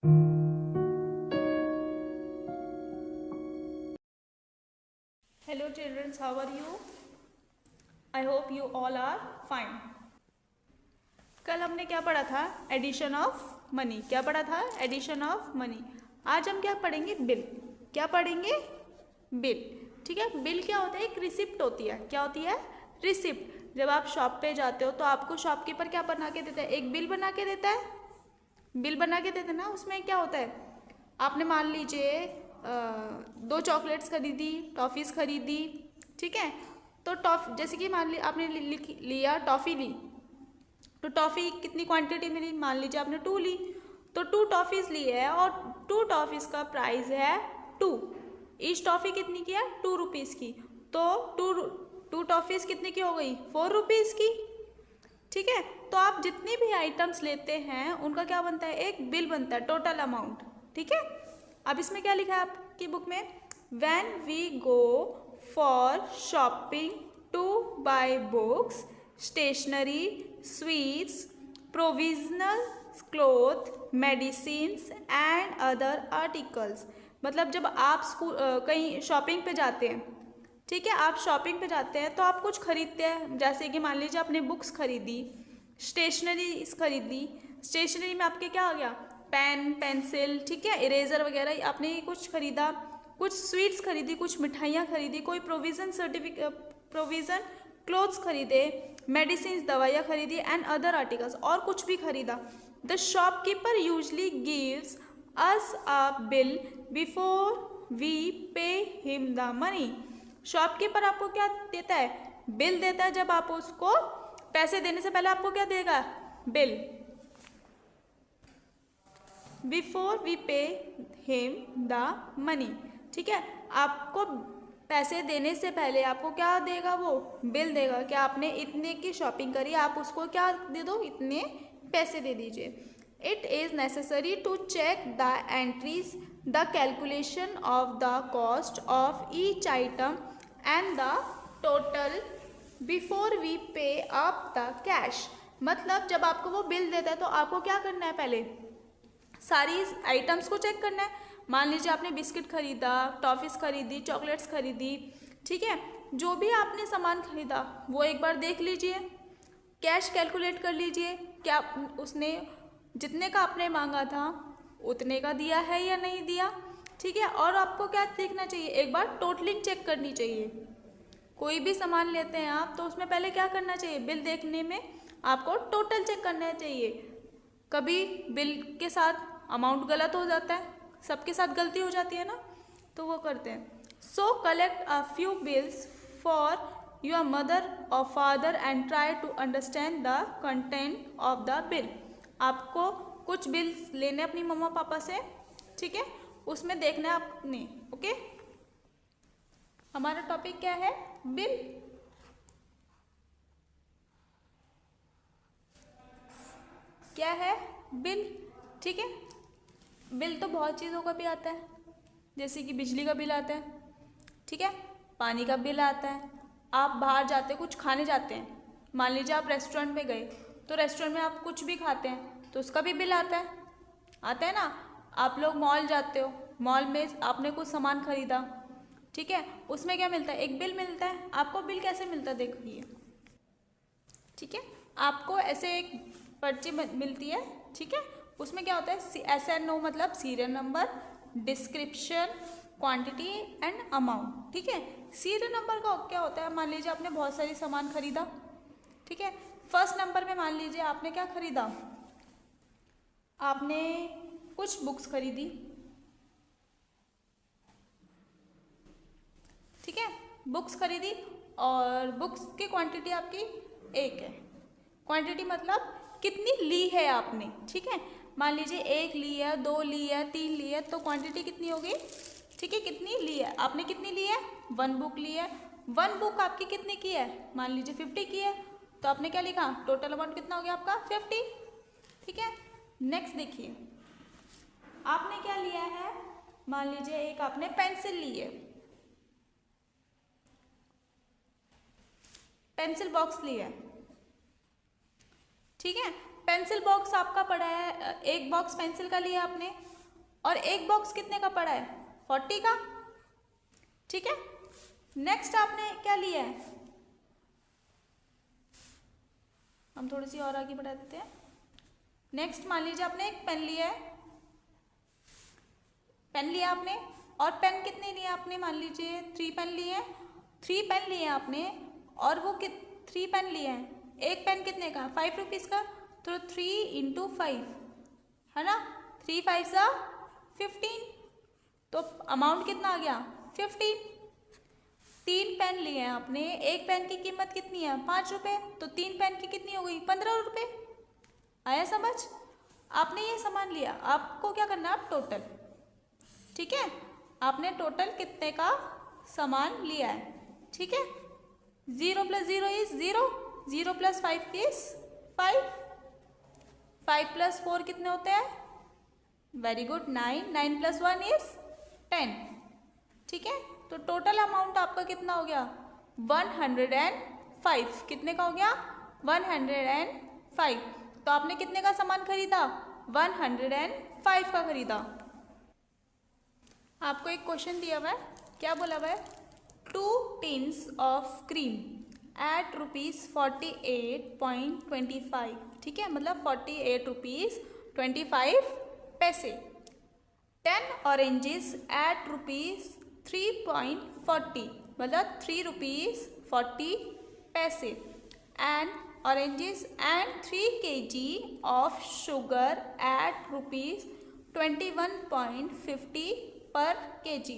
Hello children, how are you? I hope you all are fine. कल हमने क्या पढ़ा था? Addition of money. क्या पढ़ा था? Addition of money. आज हम क्या पढ़ेंगे? बिल. क्या पढ़ेंगे? बिल. ठीक है. बिल क्या होता है? एक रिसिप्ट होती है. क्या होती है? रिसिप्ट. जब आप शॉप पे जाते हो तो आपको शॉपकीपर क्या बना के देता है? एक बिल बना के देता है. बिल बना के देते ना. उसमें क्या होता है? आपने मान लीजिए 2 चॉकलेट्स खरीदी, टॉफ़ीज़ खरीदी. ठीक है. तो जैसे कि मान ली आपने लिया टॉफ़ी ली, तो टॉफ़ी कितनी क्वांटिटी मिली? मान लीजिए आपने 2 ली, तो 2 टॉफ़ीज़ ली है और 2 टॉफ़ीज़ का प्राइस है 2. ईच टॉफ़ी कितनी की है? 2 रुपीज़ की. तो 2 टॉफ़ीज़ कितने की हो गई? 4 रुपीज़ की. ठीक है. तो आप जितनी भी आइटम्स लेते हैं उनका क्या बनता है? एक बिल बनता है, टोटल अमाउंट. ठीक है. अब इसमें क्या लिखा है आपकी बुक में? When we go for shopping to buy books, stationery, sweets, provisional cloth, medicines and other articles. मतलब जब आप कहीं शॉपिंग पे जाते हैं, ठीक है, आप शॉपिंग पे जाते हैं तो आप कुछ खरीदते हैं. जैसे कि मान लीजिए आपने बुक्स खरीदी, स्टेशनरी खरीदी. स्टेशनरी में आपके क्या आ गया? पेन, पेंसिल, ठीक है, इरेजर वगैरह आपने कुछ खरीदा. कुछ स्वीट्स खरीदी, कुछ मिठाइयाँ खरीदी, कोई प्रोविज़न क्लोथ्स खरीदे, मेडिसिन दवाइयाँ खरीदी एंड अदर आर्टिकल्स, और कुछ भी खरीदा. The shopkeeper usually gives us a bill before we pay him the money. Shopkeeper आपको क्या देता है? बिल देता है. जब आप उसको पैसे देने से पहले आपको क्या देगा? Bill. Before we pay him the money. ठीक है. आपको पैसे देने से पहले आपको क्या देगा? वो बिल देगा कि आपने इतने की शॉपिंग करी, आप उसको क्या दे दो? इतने पैसे दे दीजिए. It is necessary to check the entries, the calculation of the cost of each item and the total before we pay up the cash. मतलब जब आपको वो बिल देता है तो आपको क्या करना है? पहले सारी आइटम्स को चेक करना है. मान लीजिए आपने बिस्किट खरीदा, टॉफ़ीज़ खरीदी, चॉकलेट्स खरीदी. ठीक है. जो भी आपने सामान खरीदा वो एक बार देख लीजिए. कैश कैलकुलेट कर लीजिए. क्या उसने जितने का आपने मांगा था उतने का दिया है या नहीं दिया. ठीक है. और आपको क्या देखना चाहिए? एक बार टोटलिंग चेक करनी चाहिए. कोई भी सामान लेते हैं आप तो उसमें पहले क्या करना चाहिए? बिल देखने में आपको टोटल चेक करना चाहिए. कभी बिल के साथ अमाउंट गलत हो जाता है, सबके साथ गलती हो जाती है ना, तो वो करते हैं. So collect a few bills for your mother और father and try to understand the content of the bill. आपको कुछ बिल्स लेने अपनी मम्मा पापा से. ठीक है. उसमें देखना है आपने. ओके. हमारा टॉपिक क्या है? बिल. क्या है? बिल. ठीक है. बिल तो बहुत चीज़ों का भी आता है, जैसे कि बिजली का बिल आता है. ठीक है. पानी का बिल आता है. आप बाहर जाते कुछ खाने जाते हैं, मान लीजिए आप रेस्टोरेंट में गए, तो रेस्टोरेंट में आप कुछ भी खाते हैं तो उसका भी बिल आता है. आता है ना. आप लोग मॉल जाते हो, मॉल में आपने कुछ सामान खरीदा. ठीक है. उसमें क्या मिलता है? एक बिल मिलता है. आपको बिल कैसे मिलता है? देखिए. ठीक है. आपको ऐसे एक पर्ची मिलती है. ठीक है. उसमें क्या होता है? SNO मतलब serial number, description, quantity and amount. ठीक है. सीरियल नंबर का क्या होता है? मान लीजिए आपने बहुत सारी सामान खरीदा. ठीक है. फर्स्ट नंबर में मान लीजिए आपने क्या खरीदा? आपने कुछ बुक्स खरीदी. ठीक है. बुक्स खरीदी और बुक्स की क्वांटिटी आपकी 1 है. क्वांटिटी मतलब कितनी ली है आपने. ठीक है. मान लीजिए 1 ली है, 2 ली है, 3 ली है, तो क्वांटिटी कितनी होगी? ठीक है. कितनी ली है आपने? कितनी ली है? 1 बुक ली है. 1 बुक आपकी कितने की है? मान लीजिए 50 की है. तो आपने क्या लिखा? टोटल अमाउंट कितना हो गया आपका? 50. ठीक है. नेक्स्ट देखिए. आपने क्या लिया है? मान लीजिए एक आपने पेंसिल ली है, पेंसिल बॉक्स ली है. ठीक है. पेंसिल बॉक्स आपका पड़ा है, एक बॉक्स पेंसिल का लिया आपने, और एक बॉक्स कितने का पड़ा है, 40 का। ठीक है, नेक्स्ट आपने क्या लिया है, हम थोड़ी सी और आगे बढ़ा देते हैं। नेक्स्ट मान लीजिए आपने एक पेन लिया है, पेन लिया आपने, और पेन कितने लिए आपने, मान लीजिए 3 पेन लिए हैं, 3 पेन लिए आपने, और वो 3 पेन लिए हैं, एक पेन कितने का, 5 रुपीज़ का, तो 3 × 5 है ना, 3 5 सा 15, तो अमाउंट कितना आ गया, 15। 3 पेन लिए हैं आपने, एक पेन की कीमत कितनी है, 5 रुपये, तो 3 पेन की कितनी हो गई, 15 रुपये। आया समझ? आपने ये सामान लिया, आपको क्या करना है, आप टोटल, ठीक है, आपने टोटल कितने का सामान लिया है, ठीक है। 0 + 0 इज 0, 0 + 5 इज 5, 5 + 4 कितने होते हैं, वेरी गुड 9, 9 + 1 इज 10, ठीक है। तो टोटल अमाउंट आपका कितना हो गया, 105, कितने का हो गया, 105। तो आपने कितने का सामान खरीदा, 105 का खरीदा। आपको एक क्वेश्चन दिया हुआ है, क्या बोला हुआ है, 2 टिन्स ऑफ क्रीम एट ₹48.25, ठीक है, मतलब 48 रुपीज़ 25 पैसे। 10 ऑरेंजेस एट ₹3.40, मतलब 3 रुपीज़ 40 पैसे। And oranges and 3 kg of sugar at ₹21.50 पर kg,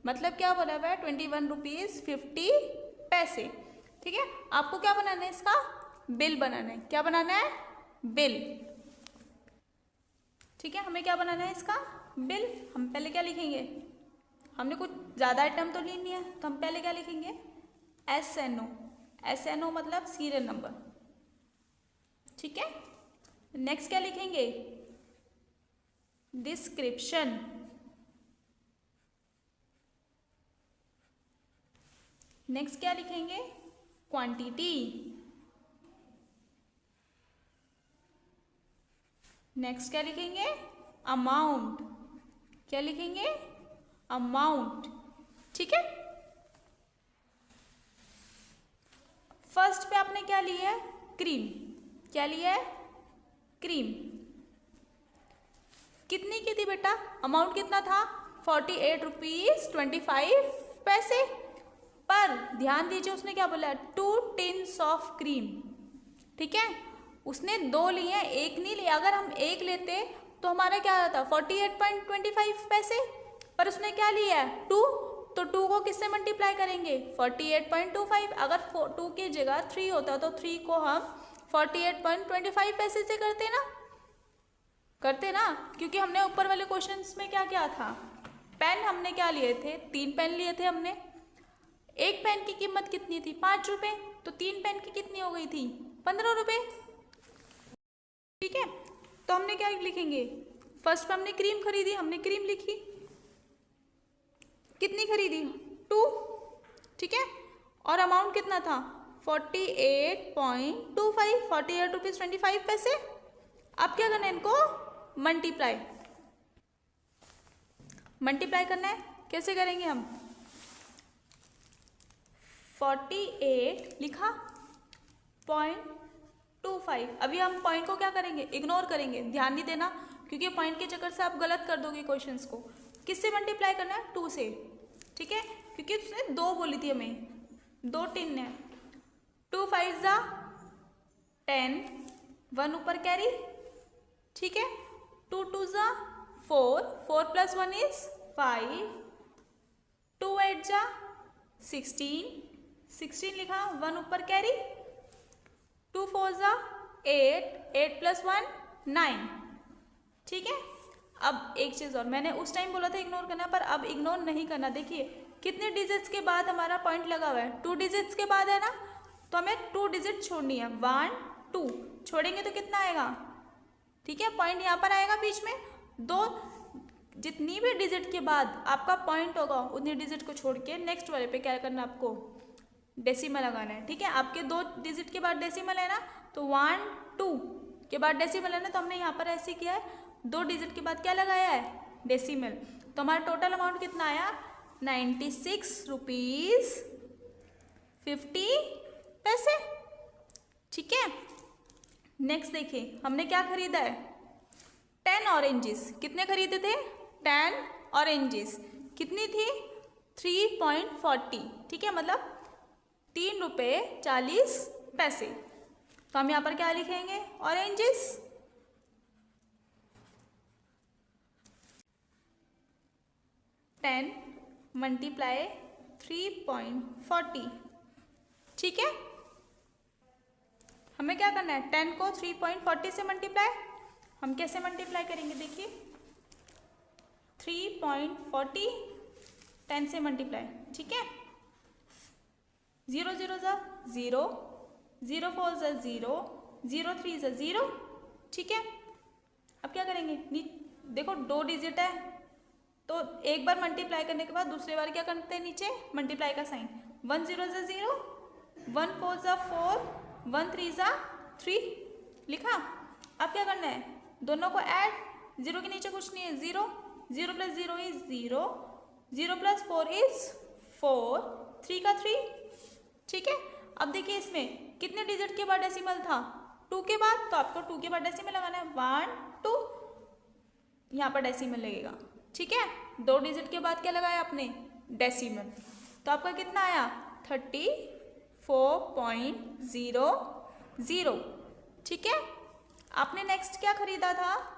मतलब क्या बोला हुआ है, 21 रुपीज़ 50 पैसे, ठीक है। आपको क्या बनाना है, इसका बिल बनाना है, क्या बनाना है, बिल, ठीक है। हमें क्या बनाना है, इसका बिल। हम पहले क्या लिखेंगे, हमने कुछ ज़्यादा आइटम तो लेनी है, तो हम पहले क्या लिखेंगे, SNO, SNO मतलब सीरियल नंबर, ठीक है। नेक्स्ट क्या लिखेंगे, डिस्क्रिप्शन, नेक्स्ट क्या लिखेंगे, क्वांटिटी, नेक्स्ट क्या लिखेंगे, अमाउंट, क्या लिखेंगे, अमाउंट, ठीक है। फर्स्ट पे आपने क्या लिया है, क्रीम, क्या लिया है, क्रीम, कितनी की थी बेटा, अमाउंट कितना था, 48 रुपीज़ 25 पैसे। पर ध्यान दीजिए उसने क्या बोला, 2 टिन्स ऑफ क्रीम, ठीक है, उसने 2 लिए हैं, एक नहीं लिया। अगर हम एक लेते तो हमारा क्या आता, 48.25 पैसे, पर उसने क्या लिया है, 2, तो 2 को किससे मल्टीप्लाई करेंगे, 48.25। अगर 2 की जगह 3 होता तो 3 को हम 48.25 पैसे से करते ना, क्योंकि हमने ऊपर वाले क्वेश्चंस में क्या किया था, पेन हमने क्या लिए थे, 3 पेन लिए थे हमने, एक पेन की कीमत कितनी थी, 5 रुपये, तो 3 पेन की कितनी हो गई थी, 15 रुपये, ठीक है। तो हमने क्या लिखेंगे, फर्स्ट पे हमने क्रीम खरीदी, हमने क्रीम लिखी, कितनी खरीदी, 2, ठीक है, और अमाउंट कितना था, 48.25, 48 रुपीज़ 25 पैसे। अब क्या करना है, इनको मल्टीप्लाई करना है, कैसे करेंगे हम, 48 लिखा, 0.25, अभी हम पॉइंट को क्या करेंगे, इग्नोर करेंगे, ध्यान नहीं देना, क्योंकि पॉइंट के चक्कर से आप गलत कर दोगे क्वेश्चंस को। किससे मल्टीप्लाई करना है, 2 से, ठीक है, क्योंकि उसने 2 बोली थी हमें, 2 टिन है, 2 5 ज़ा 10, 1 ऊपर कैरी, ठीक है, 2 2 ज़ा 4, 4 + 1 इज 5, 2 8 ज़ा 16, 16 लिखा, 1 ऊपर कैरी, 2 4 ज़ा 8, 8 + 1 9, ठीक है। अब एक चीज़ और, मैंने उस टाइम बोला था इग्नोर करना, पर अब इग्नोर नहीं करना। देखिए कितने डिजिट्स के बाद हमारा पॉइंट लगा हुआ है, 2 डिजिट्स के बाद है ना, तो हमें 2 डिजिट छोड़नी है, 1 2 छोड़ेंगे तो कितना आएगा, ठीक है, पॉइंट यहाँ पर आएगा बीच में, 2 जितनी भी डिजिट के बाद आपका पॉइंट होगा उतनी डिजिट को छोड़ के नेक्स्ट वाले पे क्या करना, आपको डेसिमल लगाना है, ठीक है। आपके 2 डिजिट के बाद डेसिमल है ना, तो 1 2, के बाद डेसिमल है ना, तो हमने यहाँ पर ऐसे किया है, 2 डिजिट के बाद क्या लगाया है, डेसिमल। तो हमारा टोटल अमाउंट कितना आया, 96 रुपीज़ 50 पैसे। ठीक है, नेक्स्ट देखिए हमने क्या खरीदा है, 10 ऑरेंजेस। कितने खरीदे थे, 10 ऑरेंजेस। कितनी थी, 3.40। ठीक है, मतलब 3 रुपये 40 पैसे। तो हम यहाँ पर क्या लिखेंगे, ऑरेंजेस। Ten multiply 3.40। ठीक है, हमें क्या करना है, 10 को 3.40 से मल्टीप्लाई। हम कैसे मल्टीप्लाई करेंगे, देखिए 3.40 10 से मल्टीप्लाई। ठीक है, 0 0 ज़ा 0, 0 4 ज़ा 0, 0 3 ज़ा 0। ठीक है, अब क्या करेंगे, देखो 2 डिजिट है, तो एक बार मल्टीप्लाई करने के बाद दूसरी बार क्या करते हैं, नीचे मल्टीप्लाई का साइन। 1 0 ज़ा 0, 1 4 ज़ा 4, 1 3 ज़ा 3 लिखा। अब क्या करना है, दोनों को ऐड, 0 के नीचे कुछ नहीं है, 0, 0 प्लस 0 इज 0, 0 प्लस 4 इज 4, 3 का 3। ठीक है, अब देखिए इसमें कितने डिजिट के बाद डेसिमल था, 2 के बाद, तो आपको 2 के बाद डेसिमल लगाना है, 1 2, यहाँ पर डेसिमल लगेगा। ठीक है, 2 डिजिट के बाद क्या लगाया आपने, डेसिमल। तो आपका कितना आया, 34.00। ठीक है, आपने नेक्स्ट क्या खरीदा था,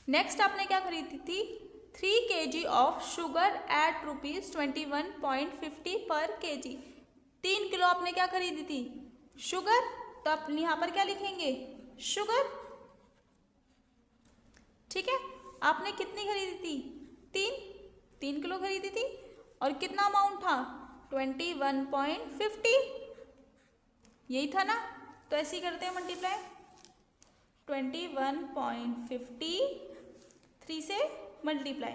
नेक्स्ट आपने क्या खरीदी थी, 3 kg ऑफ शुगर एट ₹21.50 पर kg। 3 किलो आपने क्या खरीदी थी, शुगर। तो आप यहाँ पर क्या लिखेंगे, शुगर। ठीक है, आपने कितनी खरीदी थी, 3 किलो खरीदी थी, और कितना अमाउंट था, 21.50, यही था ना। तो ऐसे ही करते हैं मल्टीप्लाई, 21.50 3 से मल्टीप्लाई,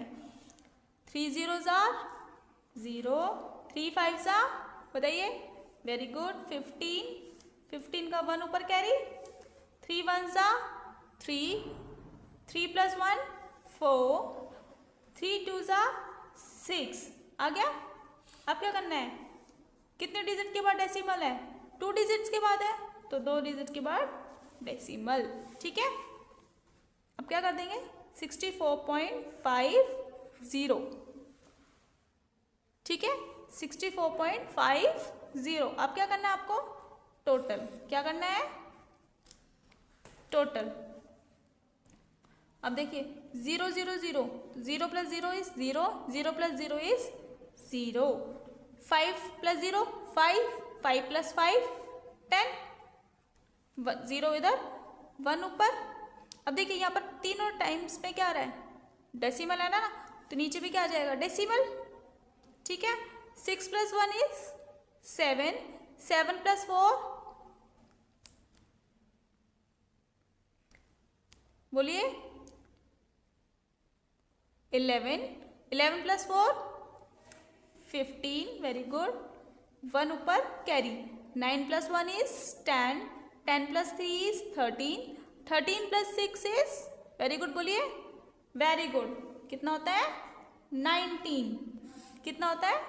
3 0 ज़ा 0, 3 5 ज़ा, बताइए, वेरी गुड, 15 का 1 ऊपर कैरी, 3 1 ज़ा 3, 3 प्लस 1 4, 3 2 ज़ा 6 आ गया। अब क्या करना है, कितने डिजिट के बाद डेसिमल है, 2 डिजिट्स के बाद है, तो 2 डिजिट के बाद डेसिमल। ठीक है, अब क्या कर देंगे, 64.50। ठीक है, 64.50। अब क्या करना है आपको, टोटल क्या करना है, टोटल। अब देखिए 0 0 0, 0 plus 0 is 0, 0 plus 0 is 0, 5 plus 0 5, 5 plus 5 10, 0 इधर 1 ऊपर। अब देखिए यहाँ पर तीनों टाइम्स में क्या आ रहा है, डेसिमल है ना, तो नीचे भी क्या आ जाएगा, डेसिमल। ठीक है, 6 प्लस 1 इज 7, 7 प्लस 4 बोलिए 11, 11 प्लस 4 15, वेरी गुड, 1 ऊपर carry, 9 plus 1 is 10, 10 plus 3 is 13, 13 plus 6 is, very good बोलिए, वेरी गुड, कितना होता है, 19। कितना होता है,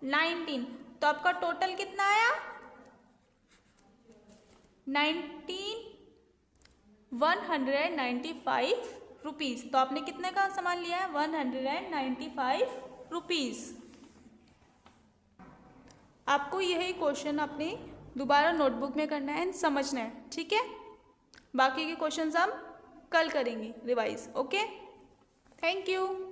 19। तो आपका टोटल कितना आया, 195 रुपीज़। तो आपने कितने का सामान लिया है, 195 रुपीज़। आपको यही क्वेश्चन अपनी दोबारा नोटबुक में करना है एंड समझना है। ठीक है, बाकी के क्वेश्चंस हम कल करेंगे रिवाइज। Okay, thank you.